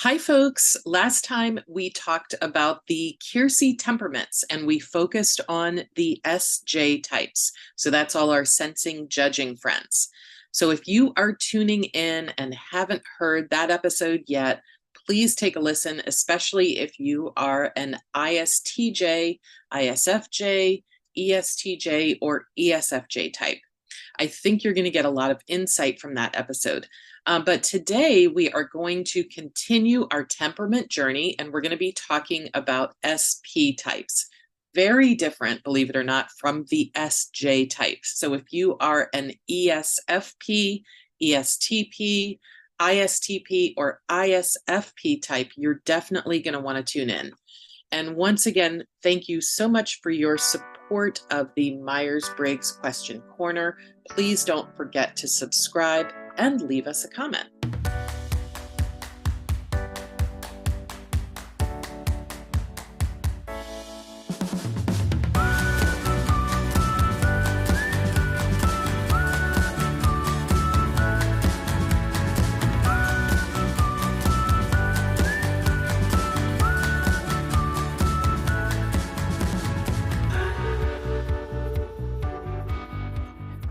Hi, folks. Last time we talked about the 𝐍𝐞𝐰 temperaments and we focused on the SJ types. So that's all our sensing, judging friends. So if you are tuning in and haven't heard that episode yet, please take a listen, especially if you are an ISTJ, ISFJ, ESTJ, or ESFJ type. I think you're going to get a lot of insight from that episode. But today we are going to continue our temperament journey, and we're going to be talking about SP types. Very different, believe it or not, from the SJ types. So if you are an ESFP, ESTP, ISTP, or ISFP type, you're definitely going to want to tune in. And once again, thank you so much for your support of the Myers-Briggs Question Corner. Please don't forget to subscribe and leave us a comment.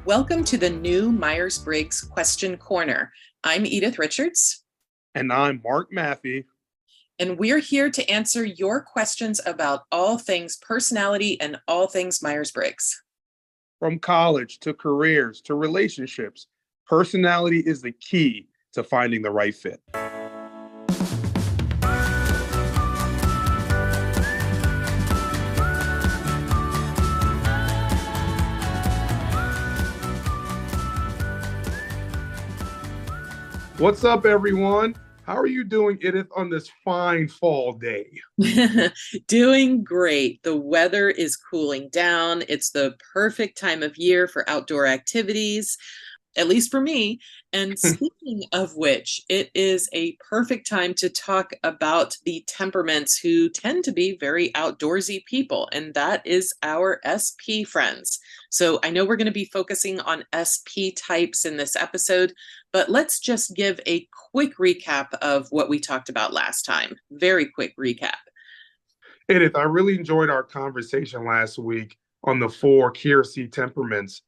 Welcome to the new Myers-Briggs Question Corner. I'm Edith Richards. And I'm Mark Maffey. And we're here to answer your questions about all things personality and all things Myers-Briggs. From college to careers to relationships, personality is the key to finding the right fit. What's up, everyone? How are you doing, Edith, on this fine fall day? Doing great. The weather is cooling down. It's the perfect time of year for outdoor activities, at least for me. And speaking of which, it is a perfect time to talk about the temperaments who tend to be very outdoorsy people, and that is our SP friends. So I know we're going to be focusing on SP types in this episode, but let's just give a quick recap of what we talked about last time. Very quick recap. Edith, I really enjoyed our conversation last week on the 4 𝐍𝐞𝐰 temperaments.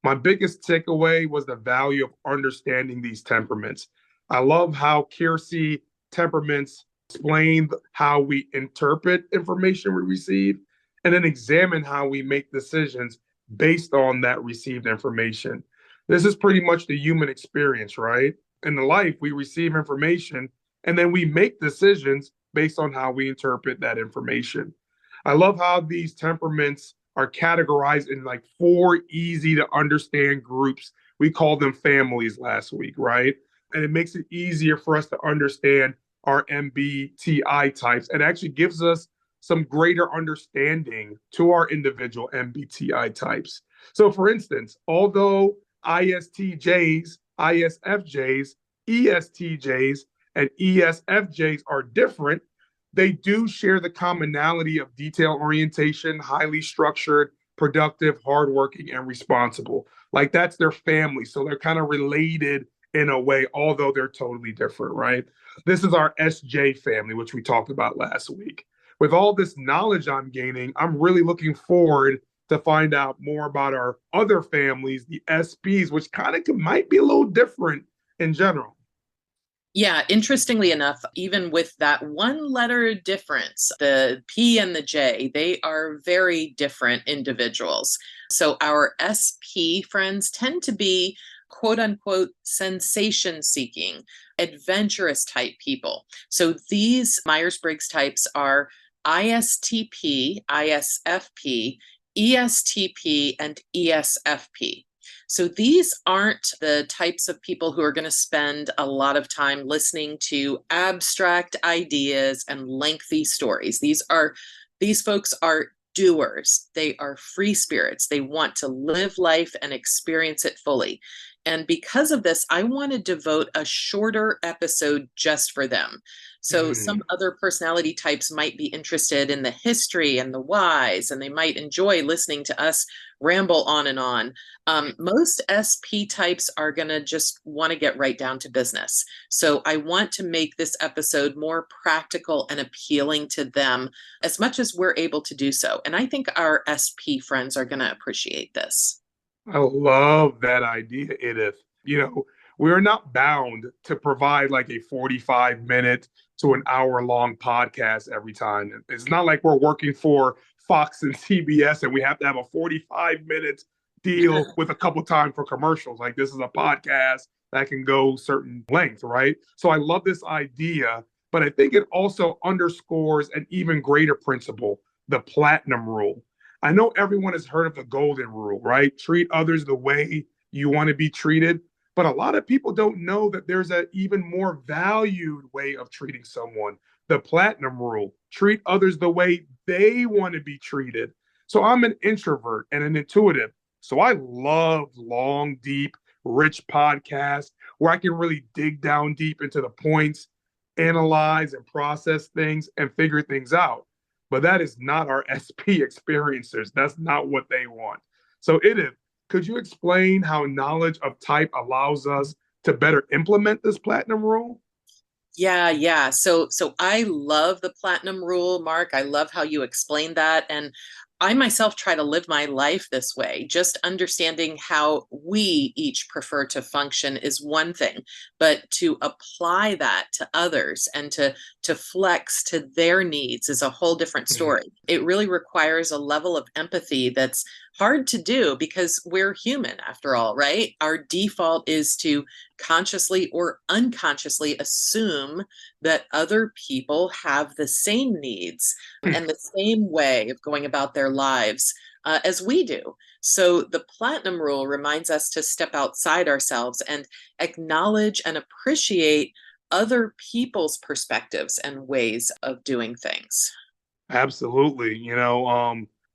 My biggest takeaway was the value of understanding these temperaments. I love how 𝐍𝐞𝐰 temperaments explain how we interpret information we receive and then examine how we make decisions based on that received information. This is pretty much the human experience, right? In life, we receive information and then we make decisions based on how we interpret that information. I love how these temperaments are categorized in like 4 easy to understand groups. We called them families last week, right? And it makes it easier for us to understand our MBTI types and actually gives us some greater understanding to our individual MBTI types. So for instance, although ISTJs, ISFJs, ESTJs, and ESFJs are different, they do share the commonality of detail orientation, highly structured, productive, hardworking, and responsible. Like that's their family. So they're kind of related in a way, although they're totally different, right? This is our SJ family, which we talked about last week. With all this knowledge I'm gaining, I'm really looking forward to find out more about our other families, the SPs, which kind of might be a little different in general. Yeah, interestingly enough, even with that one letter difference, the P and the J, they are very different individuals. So our SP friends tend to be quote unquote sensation seeking, adventurous type people. So these Myers-Briggs types are ISTP, ISFP, ESTP, and ESFP. So these aren't the types of people who are going to spend a lot of time listening to abstract ideas and lengthy stories. These folks are doers. They are free spirits. They want to live life and experience it fully. And because of this, I want to devote a shorter episode just for them. So some Mm. other personality types might be interested in the history and the whys, and they might enjoy listening to us ramble on and on. Most SP types are going to just want to get right down to business. So I want to make this episode more practical and appealing to them as much as we're able to do so. And I think our SP friends are going to appreciate this. I love that idea, Edith. We're not bound to provide like a 45-minute to an hour-long podcast every time. It's not like we're working for Fox and CBS and we have to have a 45-minute deal with a couple time for commercials. Like this is a podcast that can go certain length, right? So I love this idea, but I think it also underscores an even greater principle, the platinum rule. I know everyone has heard of the golden rule, right? Treat others the way you want to be treated. But a lot of people don't know that there's an even more valued way of treating someone. The platinum rule: treat others the way they want to be treated. So I'm an introvert and an intuitive. So I love long, deep, rich podcasts where I can really dig down deep into the points, analyze and process things and figure things out. But that is not our SP experiencers. That's not what they want. So, Edith, could you explain how knowledge of type allows us to better implement this platinum rule? Yeah. So I love the platinum rule, Mark. I love how you explained that. And I myself try to live my life this way. Just understanding how we each prefer to function is one thing, but to apply that to others and to flex to their needs is a whole different Mm. story. It really requires a level of empathy that's hard to do because we're human after all, right? Our default is to consciously or unconsciously assume that other people have the same needs and the same way of going about their lives as we do. So the platinum rule reminds us to step outside ourselves and acknowledge and appreciate other people's perspectives and ways of doing things. Absolutely.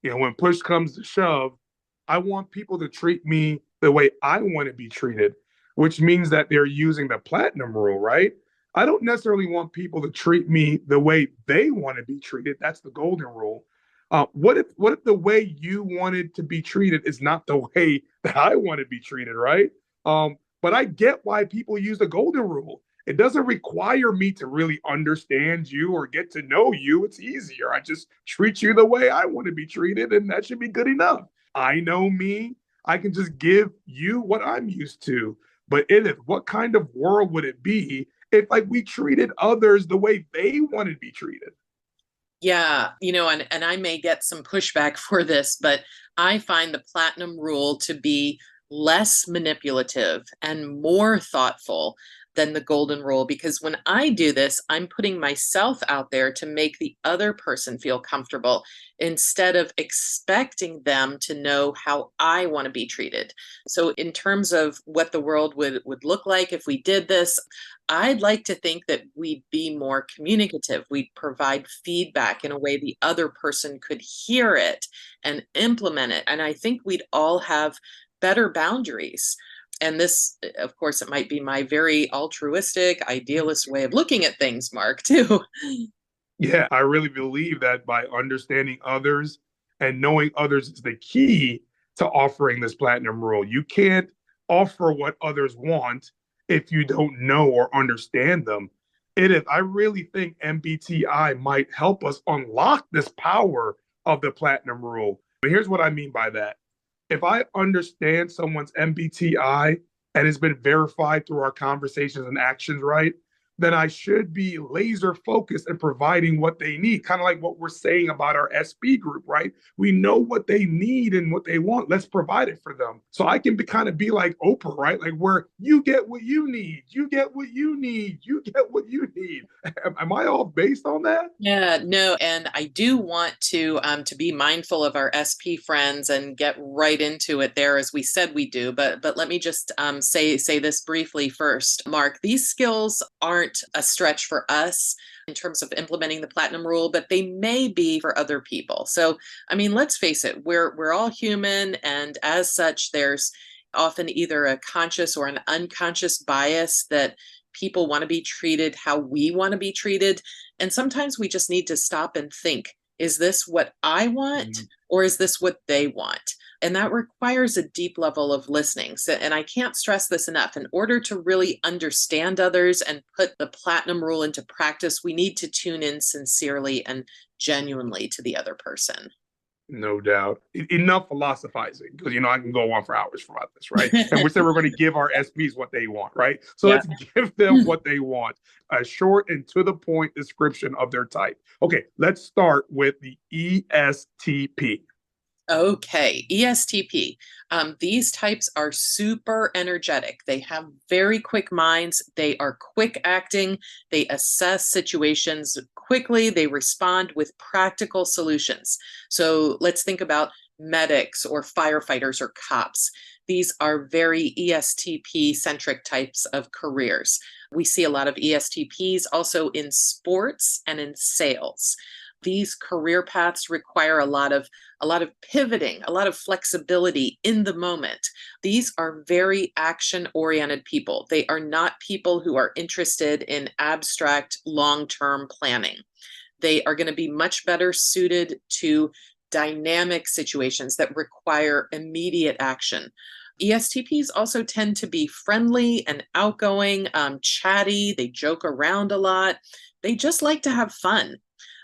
When push comes to shove, I want people to treat me the way I want to be treated, which means that they're using the platinum rule, right? I don't necessarily want people to treat me the way they want to be treated. That's the golden rule. What if the way you wanted to be treated is not the way that I want to be treated, right? But I get why people use the golden rule. It doesn't require me to really understand you or get to know you. It's easier. I just treat you the way I want to be treated, and that should be good enough. I know me. I can just give you what I'm used to. But Edith, what kind of world would it be if like we treated others the way they want to be treated? Yeah, and I may get some pushback for this, but I find the platinum rule to be less manipulative and more thoughtful than the golden rule because when I do this, I'm putting myself out there to make the other person feel comfortable instead of expecting them to know how I want to be treated. So in terms of what the world would look like if we did this, I'd like to think that we'd be more communicative. We'd provide feedback in a way the other person could hear it and implement it. And I think we'd all have better boundaries. And this, of course, it might be my very altruistic, idealist way of looking at things, Mark, too. Yeah, I really believe that by understanding others and knowing others is the key to offering this platinum rule. You can't offer what others want if you don't know or understand them. Edith, I really think MBTI might help us unlock this power of the platinum rule. But here's what I mean by that. If I understand someone's MBTI and it's been verified through our conversations and actions, right? Then I should be laser focused in providing what they need. Kind of like what we're saying about our SB group, right? We know what they need and what they want. Let's provide it for them. So I can kind of be like Oprah, right? Like where you get what you need, you get what you need, you get what you need. Am I all based on that? Yeah, no, and I do want to be mindful of our SP friends and get right into it there as we said we do. But let me just say this briefly first, Mark. These skills aren't a stretch for us in terms of implementing the platinum rule, but they may be for other people. So, I mean, let's face it, we're all human, and as such, there's often either a conscious or an unconscious bias that people want to be treated how we want to be treated. And sometimes we just need to stop and think, is this what I want or is this what they want? And that requires a deep level of listening. So, and I can't stress this enough. In order to really understand others and put the platinum rule into practice, we need to tune in sincerely and genuinely to the other person. No doubt. Enough philosophizing, because I can go on for hours about this, right? And we said we're going to give our SPs what they want, right? So let's give them what they want. A short and to the point description of their type. Okay, let's start with the ESTP. Okay, ESTP. These types are super energetic. They have very quick minds. They are quick acting. They assess situations quickly. They respond with practical solutions. So let's think about medics or firefighters or cops. These are very ESTP-centric types of careers. We see a lot of ESTPs also in sports and in sales. These career paths require a lot of pivoting, a lot of flexibility in the moment. These are very action-oriented people. They are not people who are interested in abstract long-term planning. They are going to be much better suited to dynamic situations that require immediate action. ESTPs also tend to be friendly and outgoing, chatty. They joke around a lot. They just like to have fun.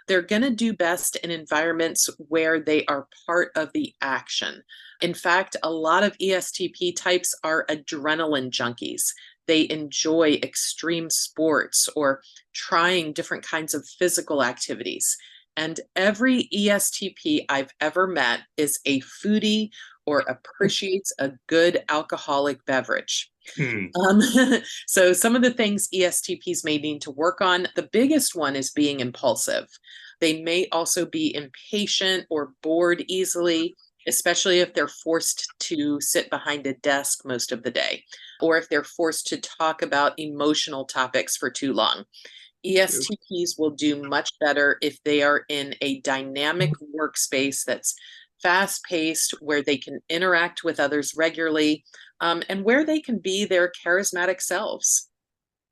They're going to do best in environments where they are part of the action. In fact, a lot of ESTP types are adrenaline junkies. They enjoy extreme sports or trying different kinds of physical activities. And every ESTP I've ever met is a foodie or appreciates a good alcoholic beverage. So some of the things ESTPs may need to work on, the biggest one is being impulsive. They may also be impatient or bored easily, especially if they're forced to sit behind a desk most of the day, or if they're forced to talk about emotional topics for too long. ESTPs will do much better if they are in a dynamic workspace that's fast-paced, where they can interact with others regularly, and where they can be their charismatic selves.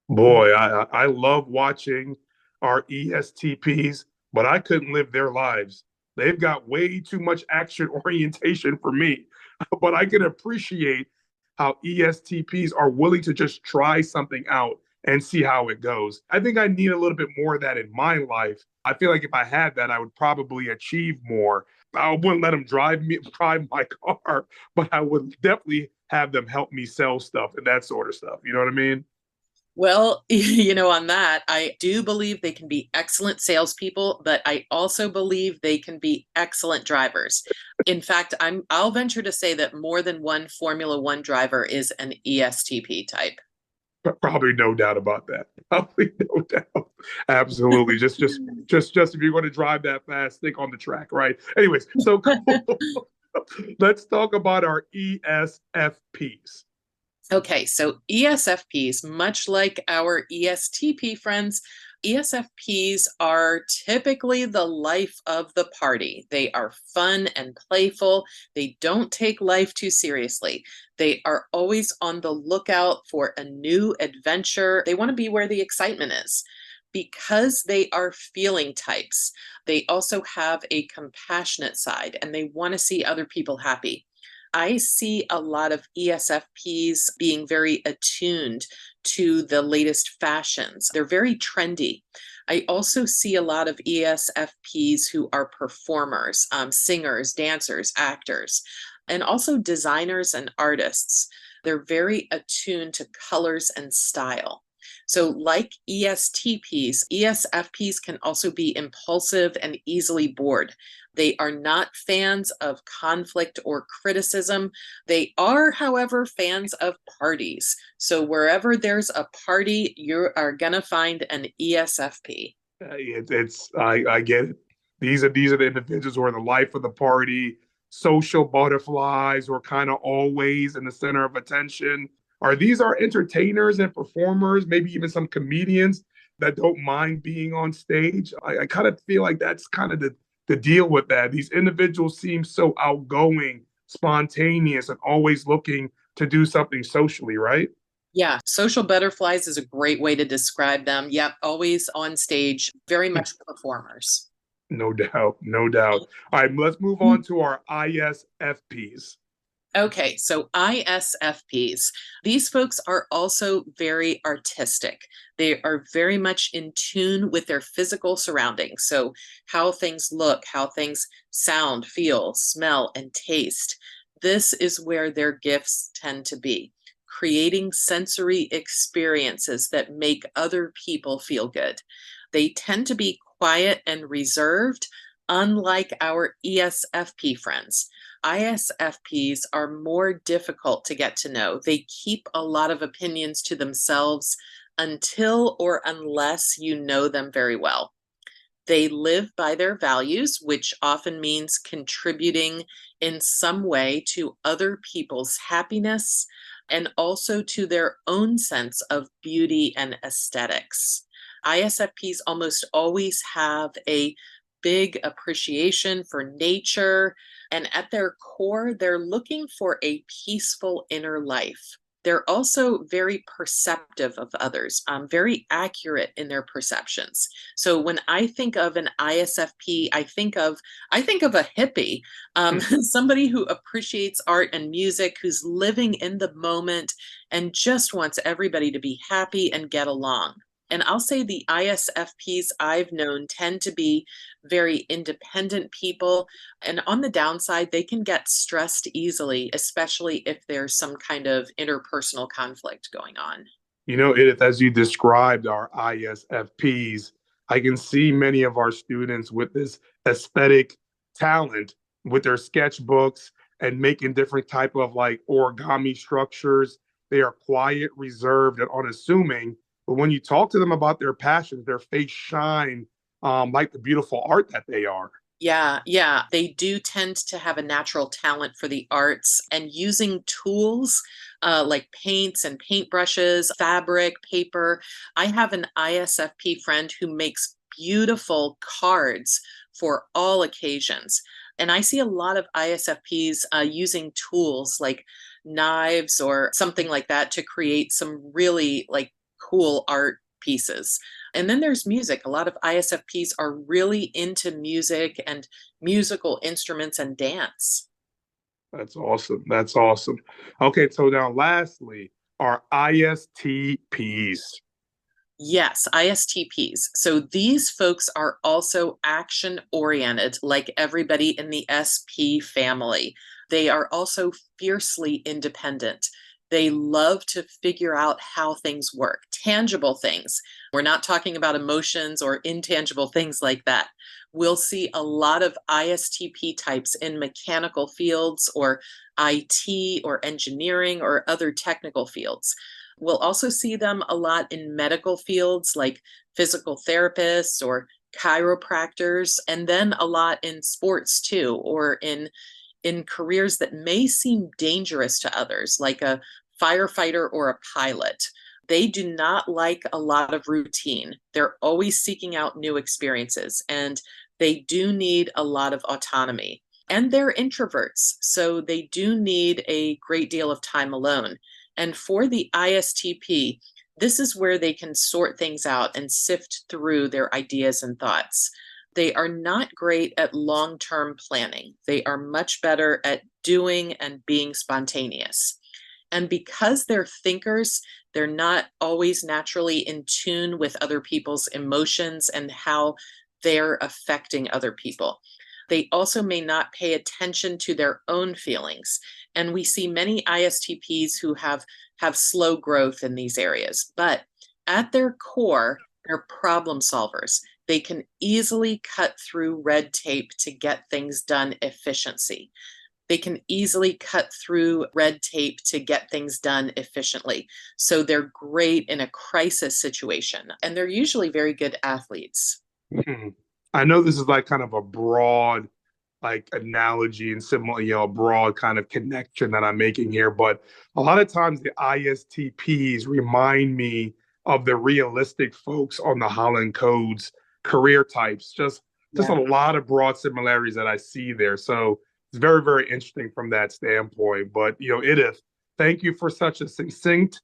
Boy, I love watching our ESTPs, but I couldn't live their lives. They've got way too much action orientation for me. But I can appreciate how ESTPs are willing to just try something out and see how it goes. I think I need a little bit more of that in my life. I feel like if I had that, I would probably achieve more. I wouldn't let them drive my car, but I would definitely have them help me sell stuff and that sort of stuff. You know what I mean? Well, on that, I do believe they can be excellent salespeople, but I also believe they can be excellent drivers. In fact, I'll venture to say that more than one Formula One driver is an ESTP type. Probably no doubt about that. Probably no doubt. Absolutely. Just if you're going to drive that fast, stick on the track, right? Anyways, so let's talk about our ESFPs. Okay, so ESFPs, much like our ESTP friends, ESFPs are typically the life of the party. They are fun and playful. They don't take life too seriously. They are always on the lookout for a new adventure. They want to be where the excitement is. Because they are feeling types, they also have a compassionate side and they want to see other people happy. I see a lot of ESFPs being very attuned to the latest fashions. They're very trendy. I also see a lot of ESFPs who are performers, singers, dancers, actors, and also designers and artists. They're very attuned to colors and style. So like ESTPs, ESFPs can also be impulsive and easily bored. They are not fans of conflict or criticism. They are, however, fans of parties. So wherever there's a party, you are going to find an ESFP. I get it. These are the individuals who are the life of the party, social butterflies, or kind of always in the center of attention. Are these our entertainers and performers, maybe even some comedians that don't mind being on stage? I kind of feel like that's kind of the deal with that. These individuals seem so outgoing, spontaneous, and always looking to do something socially, right? Yeah, social butterflies is a great way to describe them. Yep, always on stage, very much performers. No doubt, no doubt. All right, let's move on to our ISFPs. Okay, so ISFPs, these folks are also very artistic. They are very much in tune with their physical surroundings. So, how things look, how things sound, feel, smell, and taste. This is where their gifts tend to be, creating sensory experiences that make other people feel good. They tend to be quiet and reserved, unlike our ESFP friends. ISFPs are more difficult to get to know. They keep a lot of opinions to themselves until or unless you know them very well. They live by their values, which often means contributing in some way to other people's happiness and also to their own sense of beauty and aesthetics. ISFPs almost always have a big appreciation for nature, and at their core, they're looking for a peaceful inner life. They're also very perceptive of others, very accurate in their perceptions. So when I think of an ISFP, I think of a hippie, somebody who appreciates art and music, who's living in the moment and just wants everybody to be happy and get along. And I'll say the ISFPs I've known tend to be very independent people. And on the downside, they can get stressed easily, especially if there's some kind of interpersonal conflict going on. You know, Edith, as you described our ISFPs, I can see many of our students with this aesthetic talent with their sketchbooks and making different type of like origami structures. They are quiet, reserved, and unassuming. But when you talk to them about their passions, their face shine like the beautiful art that they are. Yeah, yeah. They do tend to have a natural talent for the arts and using tools like paints and paintbrushes, fabric, paper. I have an ISFP friend who makes beautiful cards for all occasions. And I see a lot of ISFPs using tools like knives or something like that to create some really like cool art pieces. And then there's music. A lot of ISFPs are really into music and musical instruments and dance. That's awesome. That's awesome. Okay, so now lastly, our ISTPs. Yes, ISTPs. So these folks are also action oriented, like everybody in the SP family. They are also fiercely independent. They love to figure out how things work, tangible things. We're not talking about emotions or intangible things like that. We'll see a lot of ISTP types in mechanical fields or IT or engineering or other technical fields. We'll also see them a lot in medical fields like physical therapists or chiropractors, and then a lot in sports too, or in careers that may seem dangerous to others, like a firefighter or a pilot. They do not like a lot of routine. They're always seeking out new experiences, and they do need a lot of autonomy. And they're introverts, so they do need a great deal of time alone. And for the ISTP, this is where they can sort things out and sift through their ideas and thoughts. They are not great at long term planning. They are much better at doing and being spontaneous. And because they're thinkers, they're not always naturally in tune with other people's emotions and how they're affecting other people. They also may not pay attention to their own feelings. And we see many ISTPs who have slow growth in these areas. But at their core, they're problem solvers. They can easily cut through red tape to get things done efficiency. They can easily cut through red tape to get things done efficiently. So they're great in a crisis situation, and they're usually very good athletes. Mhm. I know this is like kind of a broad like analogy and similar, you know, broad kind of connection that I'm making here, but a lot of times the ISTPs remind me of the realistic folks on the Holland Codes career types. Just a Yeah. lot of broad similarities that I see there. So it's very, very interesting from that standpoint. But you know, Edith, thank you for such a succinct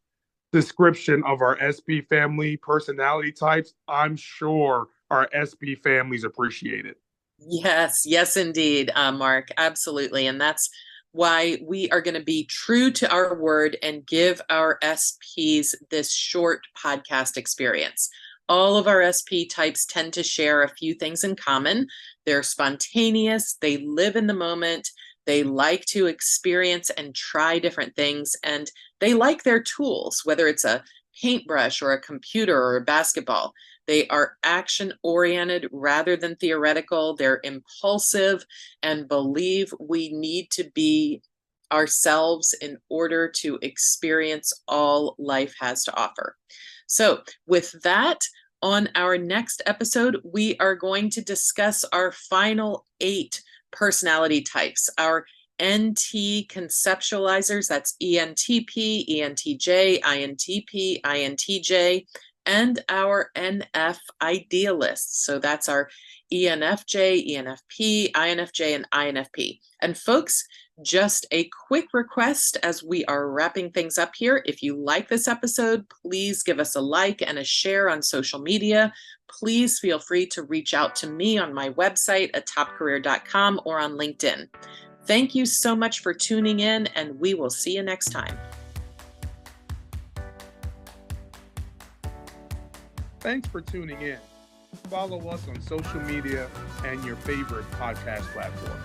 description of our SP family personality types. I'm sure our SP families appreciate it. Yes, yes, indeed, Mark, absolutely. And that's why we are going to be true to our word and give our SPs this short podcast experience. All of our SP types tend to share a few things in common. They're spontaneous, they live in the moment, they like to experience and try different things, and they like their tools, whether it's a paintbrush or a computer or a basketball. They are action oriented rather than theoretical. They're impulsive and believe we need to be ourselves in order to experience all life has to offer. So, with that, on our next episode, we are going to discuss our final 8 personality types, our NT conceptualizers, that's ENTP, ENTJ, INTP, INTJ, and our NF idealists. So that's our ENFJ, ENFP, INFJ, and INFP. And folks, just a quick request as we are wrapping things up here. If you like this episode, please give us a like and a share on social media. Please feel free to reach out to me on my website at topcareer.com or on LinkedIn. Thank you so much for tuning in, and we will see you next time. Thanks for tuning in. Follow us on social media and your favorite podcast platform.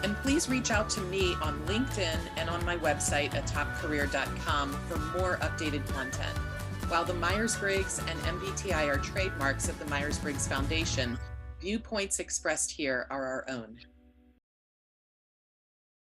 And please reach out to me on LinkedIn and on my website at topcareer.com for more updated content. While the Myers-Briggs and MBTI are trademarks of the Myers-Briggs Foundation, viewpoints expressed here are our own.